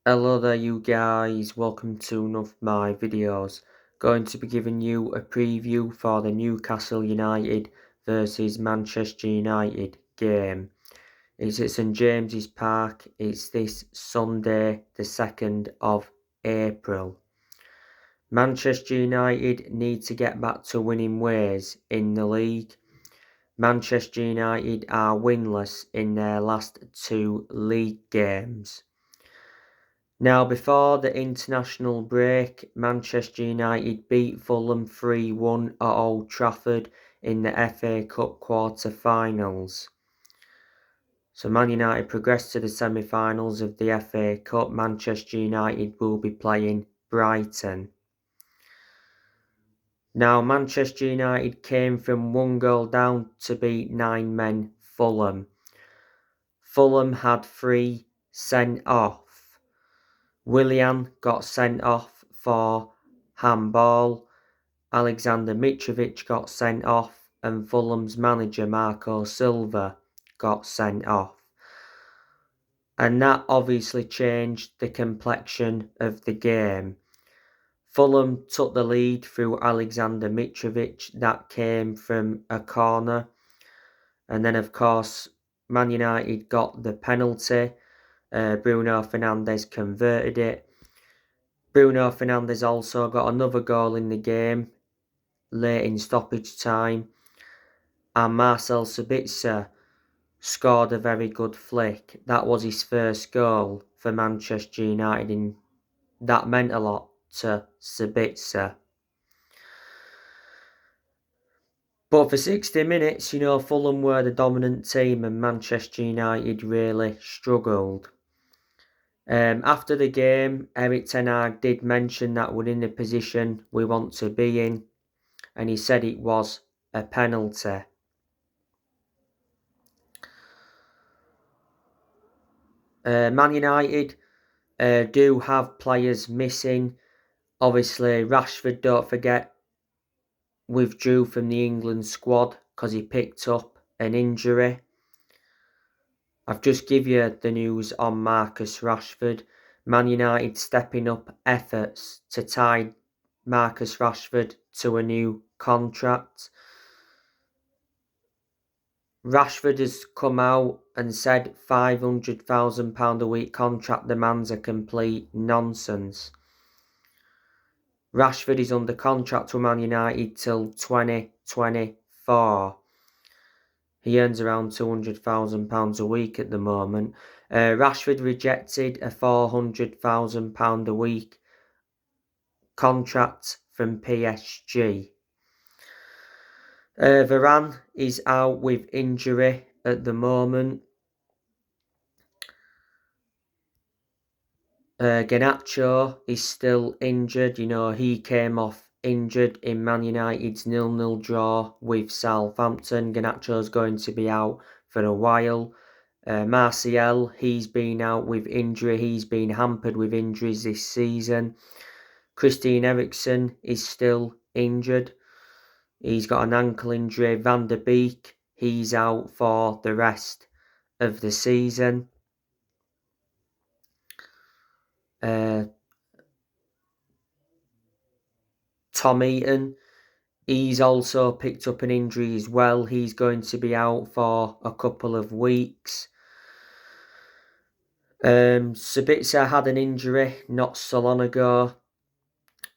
Hello there you guys, welcome to one of my videos. Going to be giving you a preview for the Newcastle United versus Manchester United game. It's at St James's Park, it's this Sunday the 2nd of April. Manchester United need to get back to winning ways in the league. Manchester United are winless in their last 2 league games. Now, before the international break, Manchester United beat Fulham 3-1 at Old Trafford in the FA Cup quarter-finals. So Man United progressed to the semi-finals of the FA Cup. Manchester United will be playing Brighton. Now, Manchester United came from 1 goal down to beat 9 men Fulham. Fulham had 3 sent off. Willian got sent off for handball, Alexander Mitrovic got sent off, and Fulham's manager Marco Silva got sent off. And that obviously changed the complexion of the game. Fulham took the lead through Alexander Mitrovic, that came from a corner. And then, of course, Man United got the penalty. Bruno Fernandes converted it. Bruno Fernandes also got another goal in the game, late in stoppage time. And Marcel Sabitzer scored a very good flick. That was his first goal for Manchester United, and that meant a lot to Sabitzer. But for 60 minutes, Fulham were the dominant team and Manchester United really struggled. After the game, Erik ten Hag did mention that we're in the position we want to be in, and he said it was a penalty. Man United do have players missing. Obviously, Rashford, don't forget, withdrew from the England squad because he picked up an injury. I've just give you the news on Marcus Rashford. Man United stepping up efforts to tie Marcus Rashford to a new contract. Rashford has come out and said £500,000 a week contract demands are complete nonsense. Rashford is under contract with Man United till 2024. He earns around £200,000 a week at the moment. Rashford rejected a £400,000 a week contract from PSG. Varane is out with injury at the moment. Garnacho is still injured. He came off injured in Man United's 0-0 draw with Southampton. Garnacho's going to be out for a while. Martial, he's been out with injury. He's been hampered with injuries this season. Christian Eriksen is still injured. He's got an ankle injury. Van der Beek, he's out for the rest of the season. Tom Eaton, he's also picked up an injury as well. He's going to be out for a couple of weeks. Sabitzer had an injury not so long ago.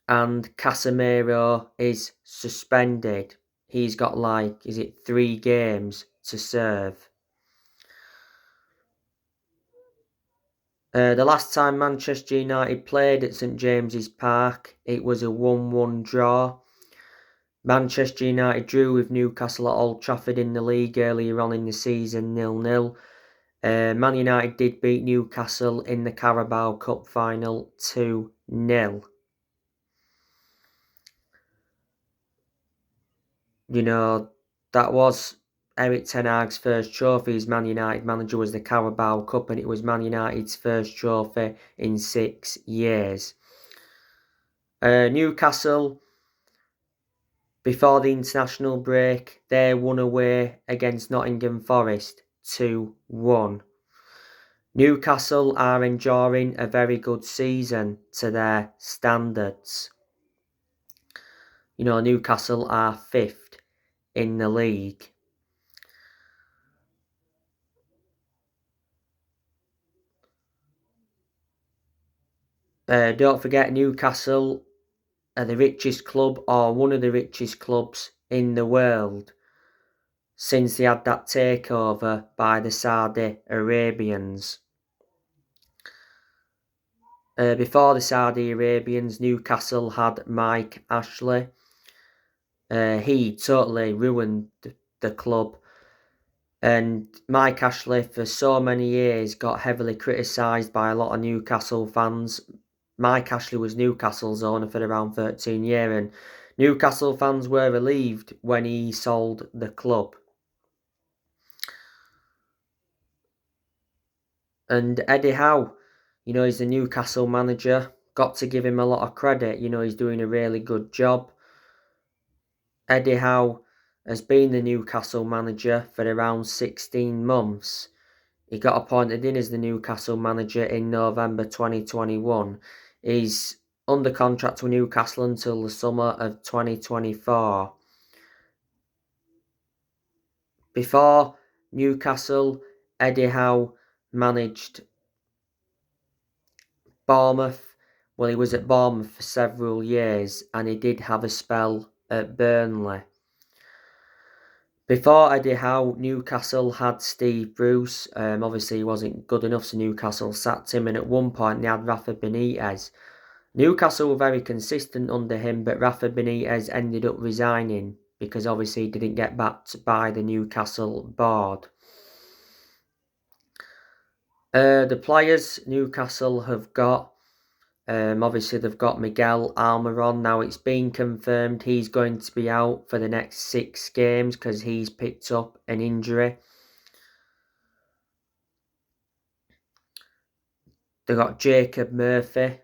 And Casemiro is suspended. He's got 3 games to serve. The last time Manchester United played at St James's Park, it was a 1-1 draw. Manchester United drew with Newcastle at Old Trafford in the league earlier on in the season, 0-0. Man United did beat Newcastle in the Carabao Cup final 2-0. That was Erik ten Hag's first trophy as Man United manager, was the Carabao Cup, and it was Man United's first trophy in 6 years. Newcastle, before the international break, they won away against Nottingham Forest 2-1. Newcastle are enjoying a very good season to their standards. Newcastle are 5th in the league. Don't forget, Newcastle are the richest club, or one of the richest clubs in the world, since they had that takeover by the Saudi Arabians. Before the Saudi Arabians, Newcastle had Mike Ashley. He totally ruined the club. And Mike Ashley, for so many years, got heavily criticised by a lot of Newcastle fans. Mike Ashley was Newcastle's owner for around 13 years, and Newcastle fans were relieved when he sold the club. And Eddie Howe, he's the Newcastle manager. Got to give him a lot of credit. He's doing a really good job. Eddie Howe has been the Newcastle manager for around 16 months. He got appointed in as the Newcastle manager in November 2021. He's under contract with Newcastle until the summer of 2024. Before Newcastle, Eddie Howe managed Bournemouth. Well, he was at Bournemouth for several years, and he did have a spell at Burnley. Before Eddie Howe, Newcastle had Steve Bruce. Obviously, he wasn't good enough, so Newcastle sacked him, and at one point they had Rafa Benitez. Newcastle were very consistent under him, but Rafa Benitez ended up resigning because obviously he didn't get backed by the Newcastle board. The players Newcastle have got, obviously they've got Miguel Almiron. Now it's been confirmed he's going to be out for the next 6 games because he's picked up an injury. They've got Jacob Murphy,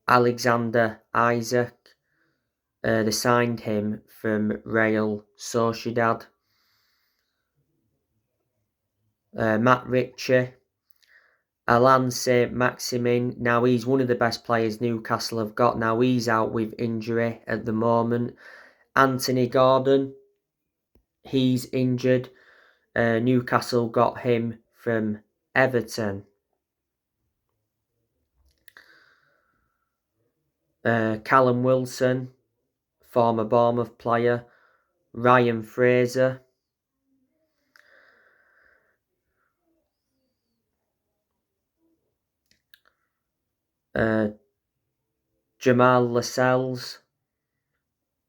Alexander Isaac. They signed him from Real Sociedad. Matt Ritchie, Alain Saint-Maximin. Now he's one of the best players Newcastle have got. Now he's out with injury at the moment. Anthony Gordon, he's injured. Newcastle got him from Everton. Callum Wilson, former Bournemouth player. Ryan Fraser. Jamal Lascelles,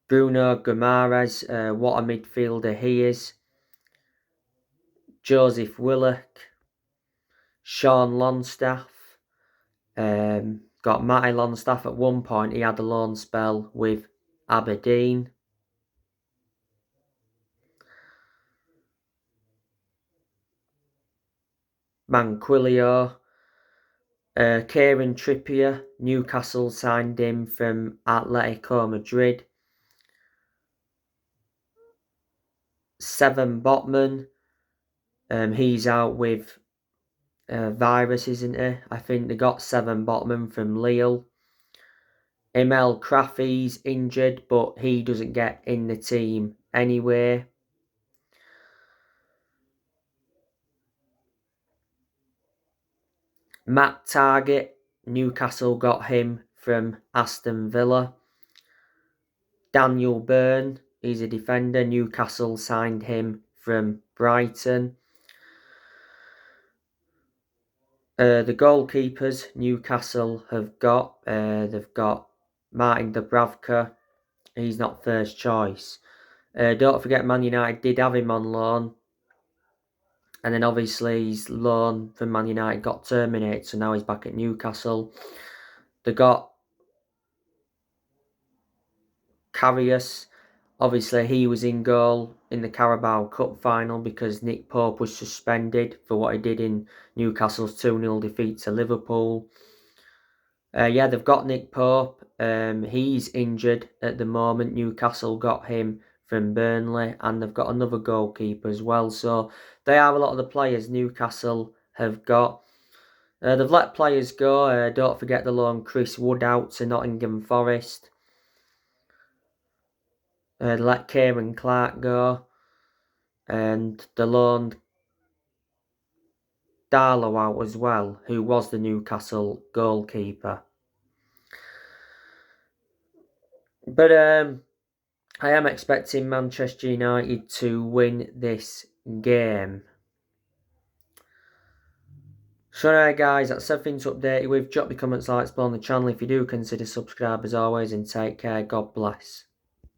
Bruno Guimaraes, what a midfielder he is. Joseph Willock, Sean Longstaff. Got Matty Longstaff at one point. He had a loan spell with Aberdeen. Manquillo. Kieran Trippier, Newcastle signed him from Atletico Madrid. Seven Botman, he's out with virus, isn't he? I think they got Seven Botman from Lille. Emel Craffy's injured, but he doesn't get in the team anyway. Matt Targett, Newcastle got him from Aston Villa. Daniel Byrne, he's a defender. Newcastle signed him from Brighton. The goalkeepers Newcastle have got, they've got Martin Dubravka. He's not first choice. Don't forget, Man United did have him on loan. And then obviously his loan from Man United got terminated, so now he's back at Newcastle. They got Karius. Obviously he was in goal in the Carabao Cup final because Nick Pope was suspended for what he did in Newcastle's 2-0 defeat to Liverpool. Yeah, they've got Nick Pope. He's injured at the moment. Newcastle got him from Burnley, and they've got another goalkeeper as well. So they are a lot of the players Newcastle have got. They've let players go. Don't forget the loan Chris Wood out to Nottingham Forest. They let Kieran Clark go. And they loaned Darlow out as well, who was the Newcastle goalkeeper. But I am expecting Manchester United to win this game. So anyway guys, that's everything to update you with. Drop your comments, like, explore on the channel if you do. Consider subscribe as always, and take care. God bless.